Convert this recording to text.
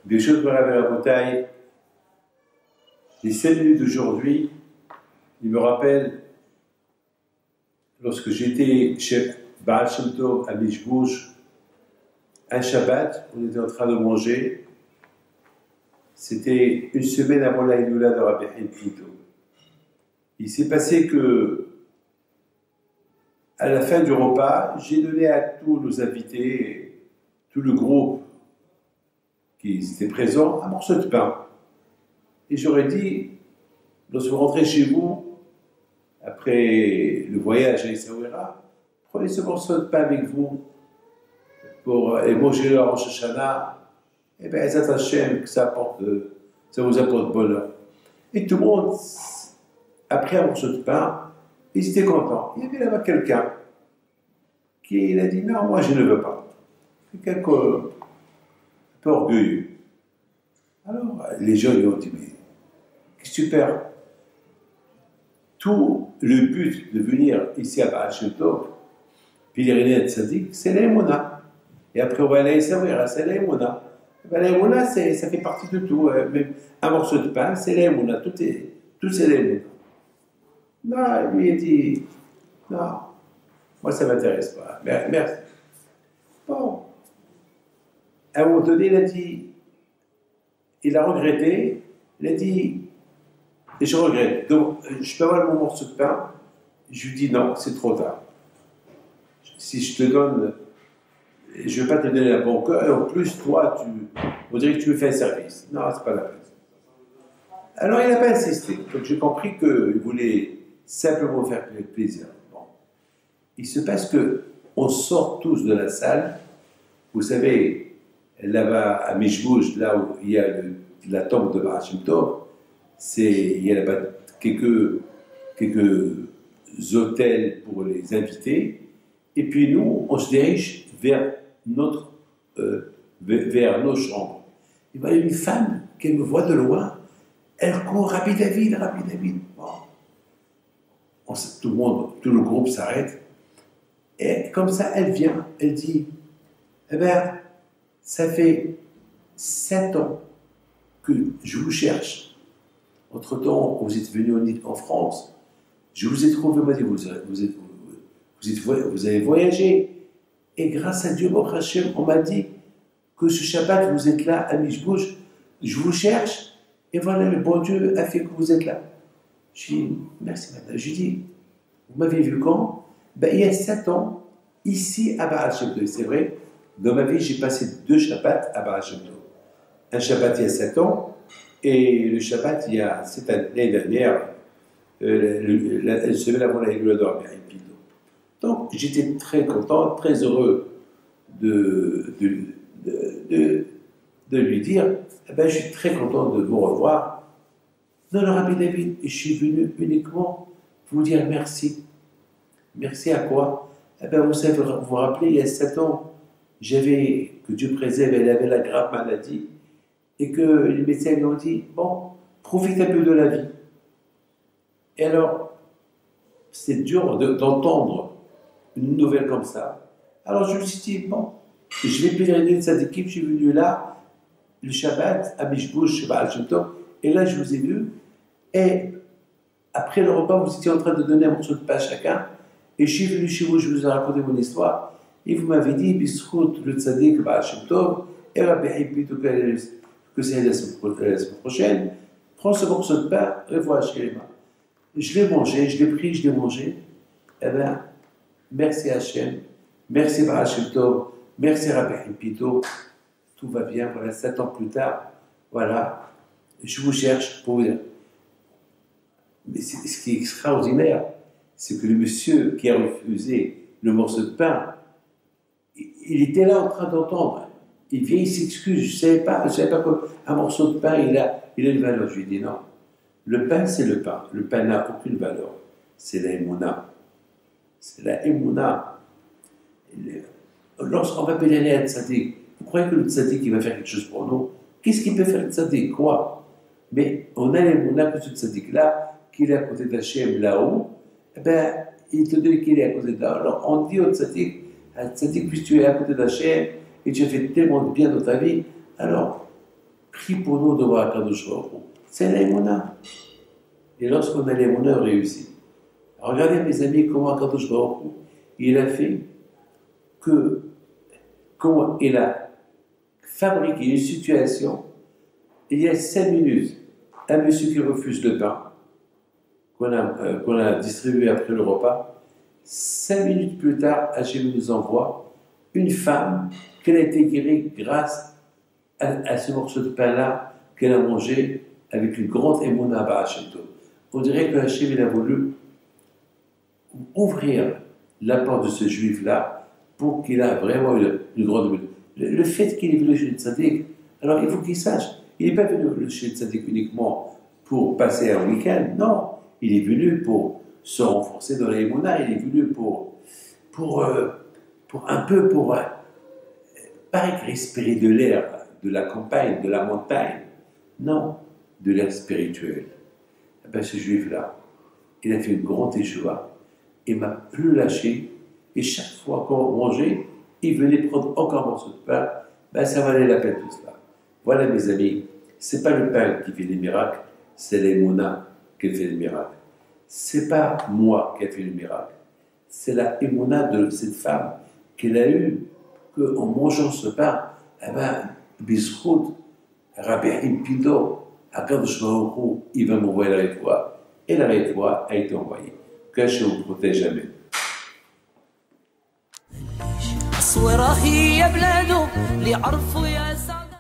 Des choses qu'on avait à la bataille. Les 5 minutes d'aujourd'hui, il me rappelle, lorsque j'étais chez Baal Shem Tov à Mishbouch, un Shabbat, on était en train de manger. C'était une semaine avant la Hinoula de Rabbi Haim Pinto. Il s'est passé que, à la fin du repas, j'ai donné à tous nos invités, tout le groupe qui était présent, un morceau de pain. Et j'aurais dit, lorsque vous rentrez chez vous, après le voyage à Essaouira, prenez ce morceau de pain avec vous pour manger le Rosh Hashanah. Eh bien, ça Hashem, que ça vous apporte bonheur. Et tout le monde, après un morceau de pain, ils étaient contents. Il y avait là-bas quelqu'un qui a dit non, moi je ne veux pas. Quelqu'un un peu orgueilleux. Alors, les gens lui ont dit mais super. Tout le but de venir ici à Baal Shem Tov, Pèlerinage Tzadik, c'est l'aïmouna. Et après, on va aller à c'est l'aïmouna. L'aïmouna, ça fait partie de tout. Même un morceau de pain, c'est l'aïmouna. Tout c'est l'aïmouna. Non, lui, il dit non, moi, ça ne m'intéresse pas. Merci. Bon. À un moment donné, il a regretté, il a dit, et je regrette. Donc, je peux avoir mon morceau de pain. Je lui dis non, c'est trop tard. Si je te donne, je ne vais pas te donner la bon cœur, et en plus, toi, on dirait que tu me fais un service. Non, c'est pas la peine. Alors, il n'a pas insisté. Donc, j'ai compris qu'il voulait simplement faire plaisir. Bon. Il se passe qu'on sort tous de la salle. Vous savez, là-bas, à Mishbouch, là où il y a la tombe de Baal Shem Tov, il y a là-bas quelques hôtels pour les invités. Et puis nous, on se dirige vers nos chambres. Il y a une femme qui me voit de loin. Elle court, Rabbi David. Bon. Tout le groupe s'arrête. Et comme ça, elle vient, elle dit, eh bien, ça fait 7 ans que je vous cherche. Entre-temps, vous êtes venu en France. Je vous ai trouvé, on m'a dit, vous avez voyagé. Et grâce à Dieu, on m'a dit que ce Shabbat, vous êtes là à Mishbouch. Je vous cherche. Et voilà, le bon Dieu a fait que vous êtes là. Je dis, merci madame. Je dis, vous m'avez vu quand? Ben, il y a 7 ans, ici à Baal Shem Tov. C'est vrai, dans ma vie, j'ai passé 2 Shabbats à Baal Shem Tov. Un Shabbat il y a 7 ans, et le Shabbat il y a cette année dernière, la semaine avant la Hinoula de Rabbi Haim Pinto. Donc, j'étais très content, très heureux de lui dire, eh ben, je suis très content de vous revoir. Non, le Rabbi David, je suis venu uniquement vous dire merci. Merci à quoi? Eh ben, vous savez, vous vous rappelez, il y a 7 ans, que Dieu préserve, elle avait la grave maladie, et que les médecins lui ont dit, bon, profite un peu de la vie. Et alors, c'est dur d'entendre une nouvelle comme ça. Alors je me suis dit, bon, je vais pèleriner de cette équipe, je suis venu là, le Shabbat, à Mishbouch, Baal Shem Tov, et là je vous ai vu, et après le repas, vous étiez en train de donner un morceau de pain à chacun, et je suis venu chez vous, je vous ai raconté mon histoire, et vous m'avez dit, Bisrout, le tzaddik, Baal Shem Tov, et Rabbi Haim Pinto, que c'est la semaine prochaine, prends ce morceau de pain, et voilà chez les mains. Je l'ai mangé, je l'ai pris, je l'ai mangé. Eh bien, merci Hachem, merci Baal Shem Tov, merci Rabbi Haim Pinto, tout va bien, voilà, 7 ans plus tard, voilà, je vous cherche pour vous dire. Mais ce qui est extraordinaire, c'est que le monsieur qui a refusé le morceau de pain, il était là en train d'entendre. Il vient, il s'excuse, je ne savais pas qu'un morceau de pain, il a une valeur. Je lui dis non. Le pain, c'est le pain. Le pain n'a aucune valeur. C'est la émouna. C'est la émouna. Lorsqu'on va pèleriner à Tzadik, vous croyez que le Tzadik, il va faire quelque chose pour nous? Qu'est-ce qu'il peut faire le Tzadik? Quoi? Mais on a l'émouna que ce Tzadik-là, qu'il est à côté d'Hachem là-haut, eh bien, il te dit qu'il est à côté d'Hachem. Alors, on dit au Tzadik, puisque tu es à côté d'Hachem, et tu as fait tellement de bien dans ta vie, alors, prie pour nous de voir Kadosh Baruch Hu. C'est l'aïmouna. Et lorsqu'on a l'aïmouna, on réussit. Regardez mes amis comment Kadosh Baruch Hu, il a fait comment il a fabriqué une situation. Il y a 5 minutes, un monsieur qui refuse le pain qu'on a distribué après le repas. 5 minutes plus tard, Hachem nous envoie une femme qu'elle a été guérie grâce à ce morceau de pain-là qu'elle a mangé avec une grande émouna à Hachem. On dirait que Hachem il a voulu ouvrir la porte de ce juif-là pour qu'il ait vraiment une grande émouna. Le fait qu'il est venu chez le Tzaddik, alors il faut qu'il sache, il n'est pas venu chez le Tzaddik uniquement pour passer un week-end, non, il est venu pour se renforcer dans l'émouna, il est venu pas respirer de l'air de la campagne, de la montagne, non, de l'air spirituel. Eh bien, ce juif-là, il a fait une grande échoua, il m'a plus lâché, et chaque fois qu'on mangeait, il venait prendre encore un morceau de pain, ben ça valait la peine tout cela. Voilà mes amis, c'est pas le pain qui fait les miracles, c'est l'émouna qui fait les miracles. C'est pas moi qui ai fait le miracle, c'est la émouna de cette femme qu'elle a eue, qu'en mangeant ce pain, eh ben, Bizchout, Rabbi Impido, Akadosh Baruch Hu, il va m'envoyer la réfoua, et la réfoua a été envoyée. Que Hachem vous protège jamais. الصورة هي بلادو اللي عرفوا يا